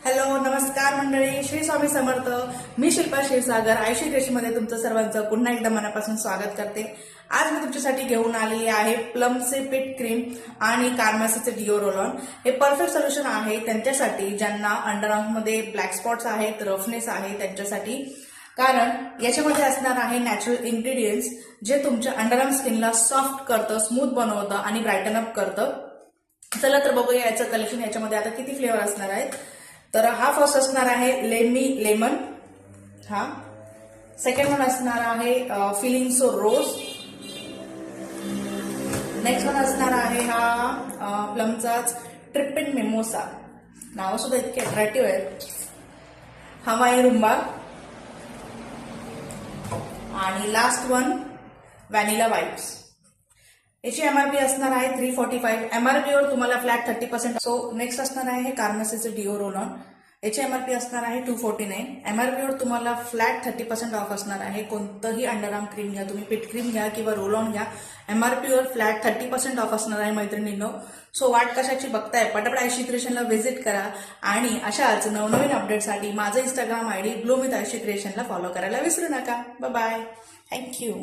Hello नमस्कार मंडळी, श्री स्वामी समर्थ. मी शिल्पा क्षीरसागर आयुषी क्रिएशनमध्ये तुमचं सर्वांचं पुन्हा एकदा मनापासून स्वागत करते. आज मी तुमच्यासाठी घेऊन आलेली आहे प्लमचे पीठ क्रीम आणि कार्मासीचे डिओ रोल ऑन. हे परफेक्ट सोल्युशन आहे त्यांच्यासाठी ज्यांना अंडरआर्ममध्ये ब्लॅक स्पॉट्स आहेत, रफनेस आहे त्यांच्यासाठी. कारण याच्यामध्ये असणार आहे नॅचरल इन्ग्रेडियंट्स जे तुमच्या अंडरआर्म स्किनला सॉफ्ट करतं, स्मूथ बनवतं आणि ब्राईटन अप करतं. चला तर बघूया याचं कलेक्शन. याच्यामध्ये आता किती फ्लेवर असणार आहेत. तर हा फर्स्ट असणार आहे लेमन. हा सेकंड वन असणार आहे फिलिंग सो रोज. नेक्स्ट वन असणार आहे हा प्लमचाच ट्रिपिन मिमोसा. नाव सुद्धा इतके अट्रॅक्टिव्ह आहेत. हवाई रुंबा आणि लास्ट वन व्हॅनिला वाइब्स. याची एमआरपी असणार आहे 345. एमआरपीवर तुम्हाला फ्लॅट 30%. सो नेक्स्ट असणार आहे कार्मासीचे डिओ रोल ऑन. याची एमआरपी असणार आहे 249. एमआरपीवर तुम्हाला फ्लॅट 30% ऑफ असणार आहे. कोणतंही अंडरआर्म क्रीम घ्या तुम्ही, पीठ क्रीम घ्या किंवा रोल ऑन घ्या, एमआरपीवर फ्लॅट 30% ऑफ असणार आहे मैत्रिणींनो. सो वाट कशाची बघताय, पटापट आयुषी क्रिएशनला व्हिजिट करा आणि अशाच नवनवीन अपडेटसाठी माझं Instagram ID bloom with Ayushi क्रिएशनला फॉलो करायला विसरू नका. Bye bye. थँक्यू.